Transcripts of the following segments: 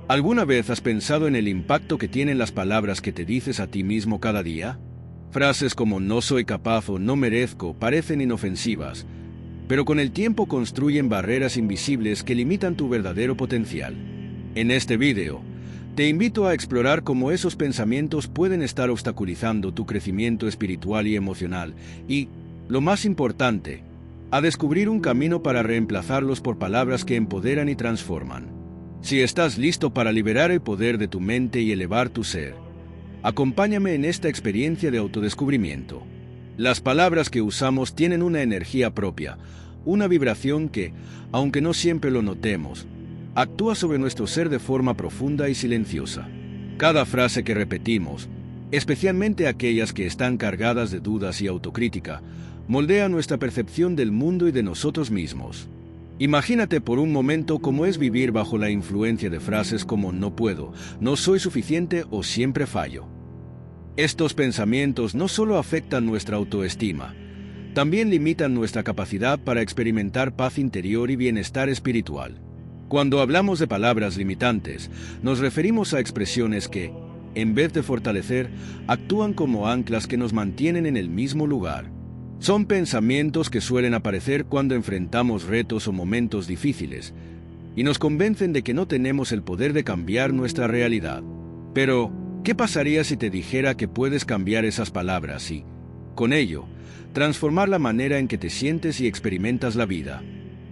¿Alguna vez has pensado en el impacto que tienen las palabras que te dices a ti mismo cada día? Frases como no soy capaz o no merezco parecen inofensivas, pero con el tiempo construyen barreras invisibles que limitan tu verdadero potencial. En este video, te invito a explorar cómo esos pensamientos pueden estar obstaculizando tu crecimiento espiritual y emocional y, lo más importante, a descubrir un camino para reemplazarlos por palabras que empoderan y transforman. Si estás listo para liberar el poder de tu mente y elevar tu ser, acompáñame en esta experiencia de autodescubrimiento. Las palabras que usamos tienen una energía propia, una vibración que, aunque no siempre lo notemos, actúa sobre nuestro ser de forma profunda y silenciosa. Cada frase que repetimos, especialmente aquellas que están cargadas de dudas y autocrítica, moldea nuestra percepción del mundo y de nosotros mismos. Imagínate por un momento cómo es vivir bajo la influencia de frases como no puedo, no soy suficiente o siempre fallo. Estos pensamientos no solo afectan nuestra autoestima, también limitan nuestra capacidad para experimentar paz interior y bienestar espiritual. Cuando hablamos de palabras limitantes, nos referimos a expresiones que, en vez de fortalecer, actúan como anclas que nos mantienen en el mismo lugar. Son pensamientos que suelen aparecer cuando enfrentamos retos o momentos difíciles, y nos convencen de que no tenemos el poder de cambiar nuestra realidad. Pero, ¿qué pasaría si te dijera que puedes cambiar esas palabras y, con ello, transformar la manera en que te sientes y experimentas la vida?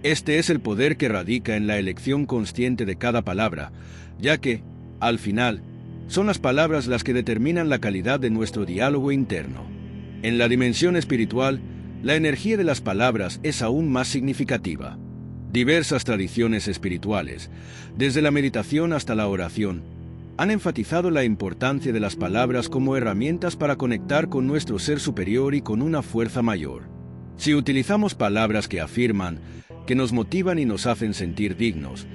Este es el poder que radica en la elección consciente de cada palabra, ya que, al final, son las palabras las que determinan la calidad de nuestro diálogo interno. En la dimensión espiritual, la energía de las palabras es aún más significativa. Diversas tradiciones espirituales, desde la meditación hasta la oración, han enfatizado la importancia de las palabras como herramientas para conectar con nuestro ser superior y con una fuerza mayor. Si utilizamos palabras que afirman, que nos motivan y nos hacen sentir dignos,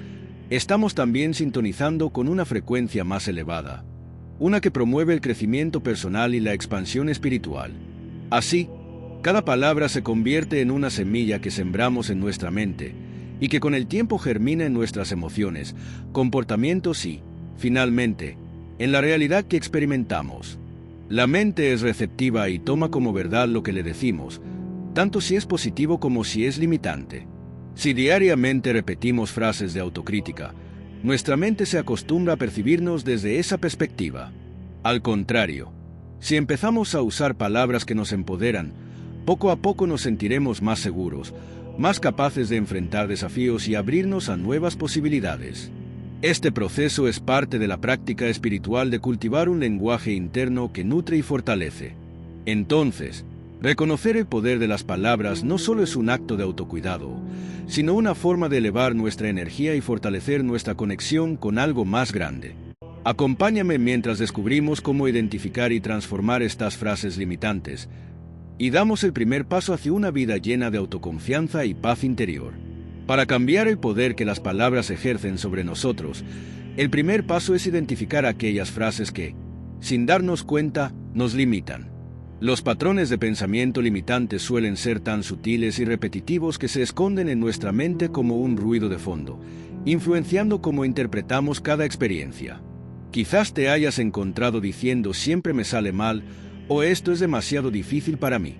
estamos también sintonizando con una frecuencia más elevada, una que promueve el crecimiento personal y la expansión espiritual. Así, cada palabra se convierte en una semilla que sembramos en nuestra mente y que con el tiempo germina en nuestras emociones, comportamientos y, finalmente, en la realidad que experimentamos. La mente es receptiva y toma como verdad lo que le decimos, tanto si es positivo como si es limitante. Si diariamente repetimos frases de autocrítica, nuestra mente se acostumbra a percibirnos desde esa perspectiva. Al contrario, si empezamos a usar palabras que nos empoderan, poco a poco nos sentiremos más seguros, más capaces de enfrentar desafíos y abrirnos a nuevas posibilidades. Este proceso es parte de la práctica espiritual de cultivar un lenguaje interno que nutre y fortalece. Entonces, reconocer el poder de las palabras no solo es un acto de autocuidado, sino una forma de elevar nuestra energía y fortalecer nuestra conexión con algo más grande. Acompáñame mientras descubrimos cómo identificar y transformar estas frases limitantes, y damos el primer paso hacia una vida llena de autoconfianza y paz interior. Para cambiar el poder que las palabras ejercen sobre nosotros, el primer paso es identificar aquellas frases que, sin darnos cuenta, nos limitan. Los patrones de pensamiento limitantes suelen ser tan sutiles y repetitivos que se esconden en nuestra mente como un ruido de fondo, influenciando cómo interpretamos cada experiencia. Quizás te hayas encontrado diciendo siempre me sale mal o esto es demasiado difícil para mí.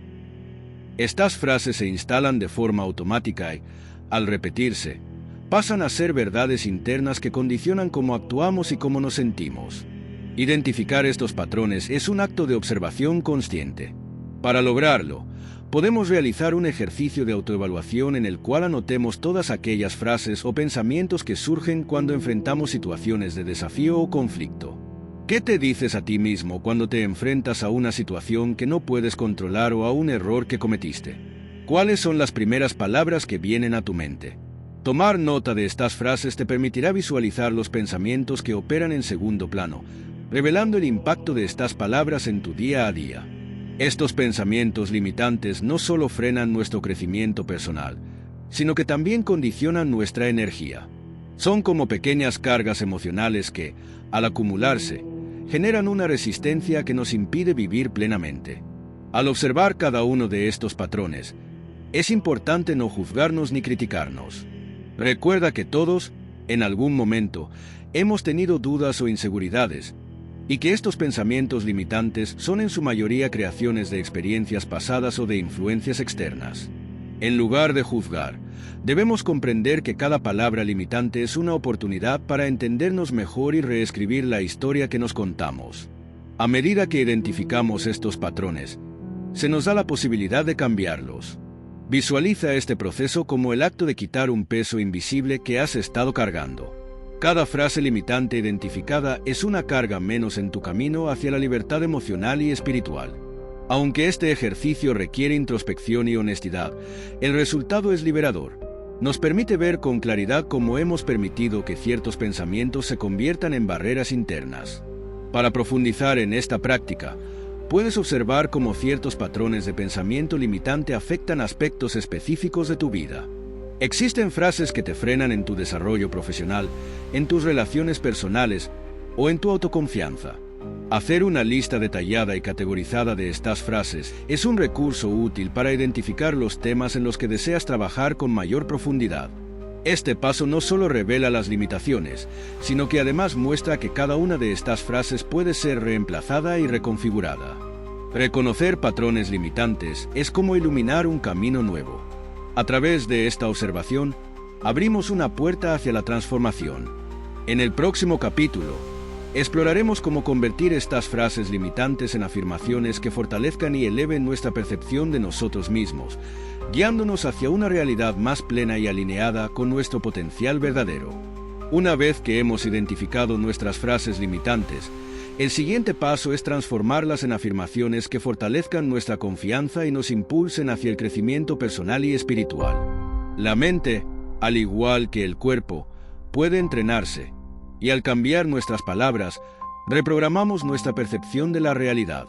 Estas frases se instalan de forma automática y, al repetirse, pasan a ser verdades internas que condicionan cómo actuamos y cómo nos sentimos. Identificar estos patrones es un acto de observación consciente. Para lograrlo, podemos realizar un ejercicio de autoevaluación en el cual anotemos todas aquellas frases o pensamientos que surgen cuando enfrentamos situaciones de desafío o conflicto. ¿Qué te dices a ti mismo cuando te enfrentas a una situación que no puedes controlar o a un error que cometiste? ¿Cuáles son las primeras palabras que vienen a tu mente? Tomar nota de estas frases te permitirá visualizar los pensamientos que operan en segundo plano, revelando el impacto de estas palabras en tu día a día. Estos pensamientos limitantes no solo frenan nuestro crecimiento personal, sino que también condicionan nuestra energía. Son como pequeñas cargas emocionales que, al acumularse, generan una resistencia que nos impide vivir plenamente. Al observar cada uno de estos patrones, es importante no juzgarnos ni criticarnos. Recuerda que todos, En algún momento, hemos tenido dudas o inseguridades, y que estos pensamientos limitantes son en su mayoría creaciones de experiencias pasadas o de influencias externas. En lugar de juzgar, debemos comprender que cada palabra limitante es una oportunidad para entendernos mejor y reescribir la historia que nos contamos. A medida que identificamos estos patrones, se nos da la posibilidad de cambiarlos. Visualiza este proceso como el acto de quitar un peso invisible que has estado cargando. Cada frase limitante identificada es una carga menos en tu camino hacia la libertad emocional y espiritual. Aunque este ejercicio requiere introspección y honestidad, el resultado es liberador. Nos permite ver con claridad cómo hemos permitido que ciertos pensamientos se conviertan en barreras internas. Para profundizar en esta práctica, puedes observar cómo ciertos patrones de pensamiento limitante afectan aspectos específicos de tu vida. Existen frases que te frenan en tu desarrollo profesional, en tus relaciones personales o en tu autoconfianza. Hacer una lista detallada y categorizada de estas frases es un recurso útil para identificar los temas en los que deseas trabajar con mayor profundidad. Este paso no solo revela las limitaciones, sino que además muestra que cada una de estas frases puede ser reemplazada y reconfigurada. Reconocer patrones limitantes es como iluminar un camino nuevo. A través de esta observación, abrimos una puerta hacia la transformación. En el próximo capítulo, exploraremos cómo convertir estas frases limitantes en afirmaciones que fortalezcan y eleven nuestra percepción de nosotros mismos, guiándonos hacia una realidad más plena y alineada con nuestro potencial verdadero. Una vez que hemos identificado nuestras frases limitantes, el siguiente paso es transformarlas en afirmaciones que fortalezcan nuestra confianza y nos impulsen hacia el crecimiento personal y espiritual. La mente, al igual que el cuerpo, puede entrenarse, y al cambiar nuestras palabras, reprogramamos nuestra percepción de la realidad.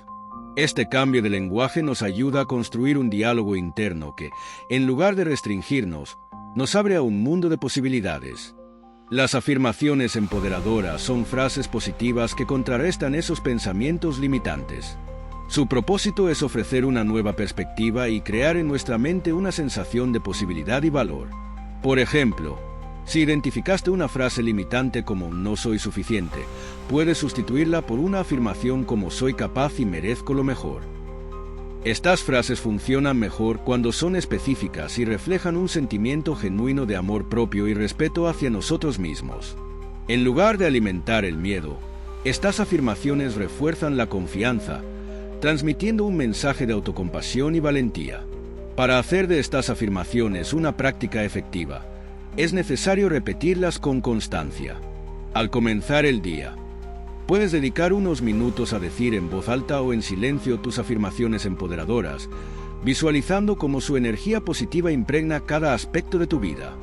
Este cambio de lenguaje nos ayuda a construir un diálogo interno que, en lugar de restringirnos, nos abre a un mundo de posibilidades. Las afirmaciones empoderadoras son frases positivas que contrarrestan esos pensamientos limitantes. Su propósito es ofrecer una nueva perspectiva y crear en nuestra mente una sensación de posibilidad y valor. Por ejemplo, si identificaste una frase limitante como "no soy suficiente", puedes sustituirla por una afirmación como "soy capaz y merezco lo mejor". Estas frases funcionan mejor cuando son específicas y reflejan un sentimiento genuino de amor propio y respeto hacia nosotros mismos. En lugar de alimentar el miedo, estas afirmaciones refuerzan la confianza, transmitiendo un mensaje de autocompasión y valentía. Para hacer de estas afirmaciones una práctica efectiva, es necesario repetirlas con constancia. Al comenzar el día, puedes dedicar unos minutos a decir en voz alta o en silencio tus afirmaciones empoderadoras, visualizando cómo su energía positiva impregna cada aspecto de tu vida.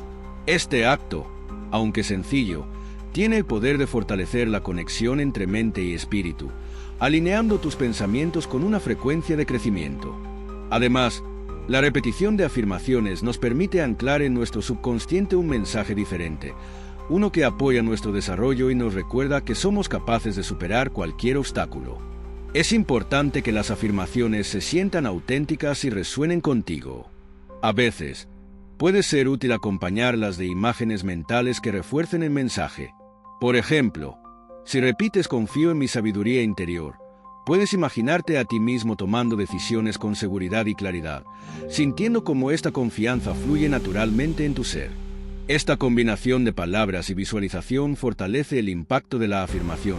Este acto, aunque sencillo, tiene el poder de fortalecer la conexión entre mente y espíritu, alineando tus pensamientos con una frecuencia de crecimiento. Además, la repetición de afirmaciones nos permite anclar en nuestro subconsciente un mensaje diferente, uno que apoya nuestro desarrollo y nos recuerda que somos capaces de superar cualquier obstáculo. Es importante que las afirmaciones se sientan auténticas y resuenen contigo. A veces, puede ser útil acompañarlas de imágenes mentales que refuercen el mensaje. Por ejemplo, si repites "confío en mi sabiduría interior", puedes imaginarte a ti mismo tomando decisiones con seguridad y claridad, sintiendo cómo esta confianza fluye naturalmente en tu ser. Esta combinación de palabras y visualización fortalece el impacto de la afirmación,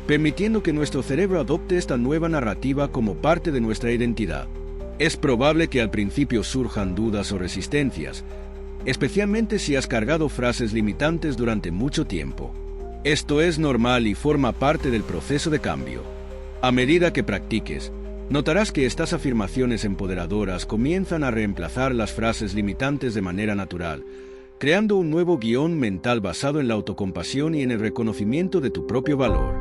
permitiendo que nuestro cerebro adopte esta nueva narrativa como parte de nuestra identidad. Es probable que al principio surjan dudas o resistencias, especialmente si has cargado frases limitantes durante mucho tiempo. Esto es normal y forma parte del proceso de cambio. A medida que practiques, notarás que estas afirmaciones empoderadoras comienzan a reemplazar las frases limitantes de manera natural, creando un nuevo guión mental basado en la autocompasión y en el reconocimiento de tu propio valor.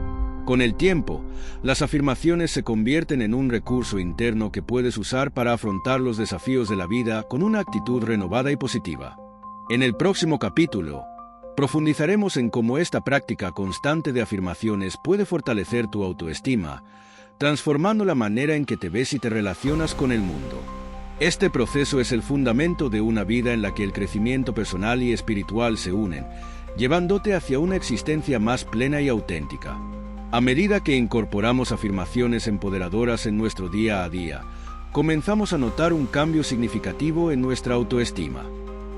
Con el tiempo, las afirmaciones se convierten en un recurso interno que puedes usar para afrontar los desafíos de la vida con una actitud renovada y positiva. En el próximo capítulo, profundizaremos en cómo esta práctica constante de afirmaciones puede fortalecer tu autoestima, transformando la manera en que te ves y te relacionas con el mundo. Este proceso es el fundamento de una vida en la que el crecimiento personal y espiritual se unen, llevándote hacia una existencia más plena y auténtica. A medida que incorporamos afirmaciones empoderadoras en nuestro día a día, comenzamos a notar un cambio significativo en nuestra autoestima.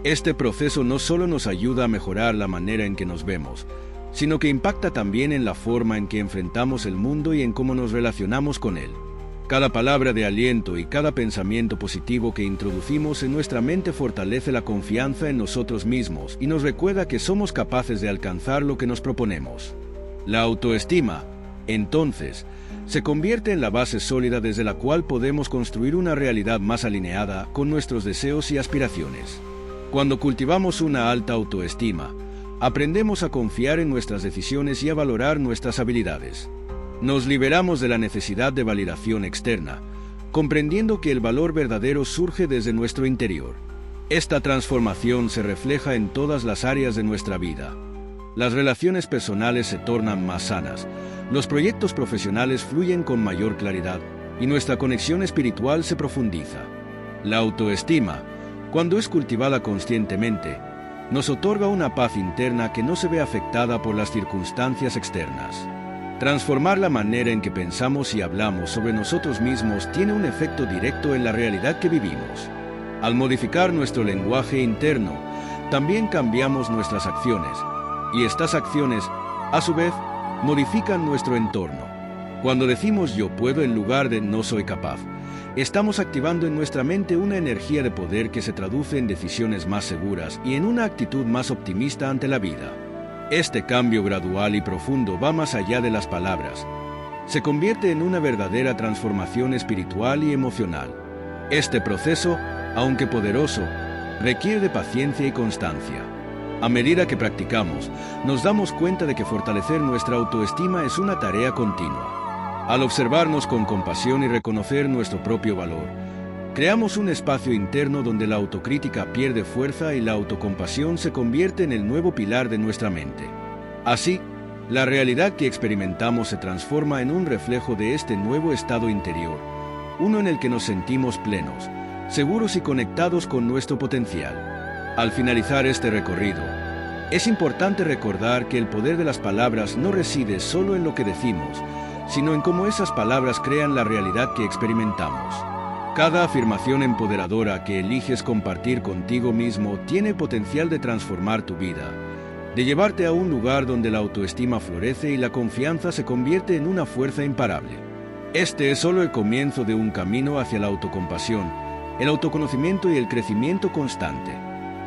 Este proceso no solo nos ayuda a mejorar la manera en que nos vemos, sino que impacta también en la forma en que enfrentamos el mundo y en cómo nos relacionamos con él. Cada palabra de aliento y cada pensamiento positivo que introducimos en nuestra mente fortalece la confianza en nosotros mismos y nos recuerda que somos capaces de alcanzar lo que nos proponemos. La autoestima, entonces, se convierte en la base sólida desde la cual podemos construir una realidad más alineada con nuestros deseos y aspiraciones. Cuando cultivamos una alta autoestima, aprendemos a confiar en nuestras decisiones y a valorar nuestras habilidades. Nos liberamos de la necesidad de validación externa, comprendiendo que el valor verdadero surge desde nuestro interior. Esta transformación se refleja en todas las áreas de nuestra vida. Las relaciones personales se tornan más sanas, los proyectos profesionales fluyen con mayor claridad y nuestra conexión espiritual se profundiza. La autoestima, cuando es cultivada conscientemente, nos otorga una paz interna que no se ve afectada por las circunstancias externas. Transformar la manera en que pensamos y hablamos sobre nosotros mismos tiene un efecto directo en la realidad que vivimos. Al modificar nuestro lenguaje interno, también cambiamos nuestras acciones, y estas acciones, a su vez, modifican nuestro entorno. Cuando decimos yo puedo en lugar de no soy capaz, estamos activando en nuestra mente una energía de poder que se traduce en decisiones más seguras y en una actitud más optimista ante la vida. Este cambio gradual y profundo va más allá de las palabras. Se convierte en una verdadera transformación espiritual y emocional. Este proceso, aunque poderoso, requiere de paciencia y constancia. A medida que practicamos, nos damos cuenta de que fortalecer nuestra autoestima es una tarea continua. Al observarnos con compasión y reconocer nuestro propio valor, creamos un espacio interno donde la autocrítica pierde fuerza y la autocompasión se convierte en el nuevo pilar de nuestra mente. Así, la realidad que experimentamos se transforma en un reflejo de este nuevo estado interior, uno en el que nos sentimos plenos, seguros y conectados con nuestro potencial. Al finalizar este recorrido, es importante recordar que el poder de las palabras no reside solo en lo que decimos, sino en cómo esas palabras crean la realidad que experimentamos. Cada afirmación empoderadora que eliges compartir contigo mismo tiene potencial de transformar tu vida, de llevarte a un lugar donde la autoestima florece y la confianza se convierte en una fuerza imparable. Este es solo el comienzo de un camino hacia la autocompasión, el autoconocimiento y el crecimiento constante.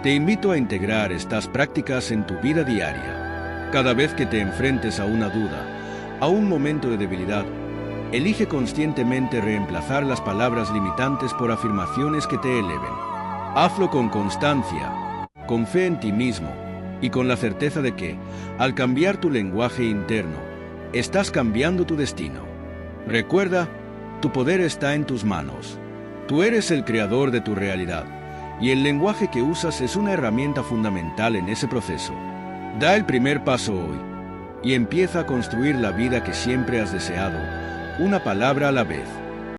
Te invito a integrar estas prácticas en tu vida diaria. Cada vez que te enfrentes a una duda, a un momento de debilidad, elige conscientemente reemplazar las palabras limitantes por afirmaciones que te eleven. Hazlo con constancia, con fe en ti mismo y con la certeza de que, al cambiar tu lenguaje interno, estás cambiando tu destino. Recuerda, tu poder está en tus manos. Tú eres el creador de tu realidad, y el lenguaje que usas es una herramienta fundamental en ese proceso. Da el primer paso hoy, y empieza a construir la vida que siempre has deseado, una palabra a la vez.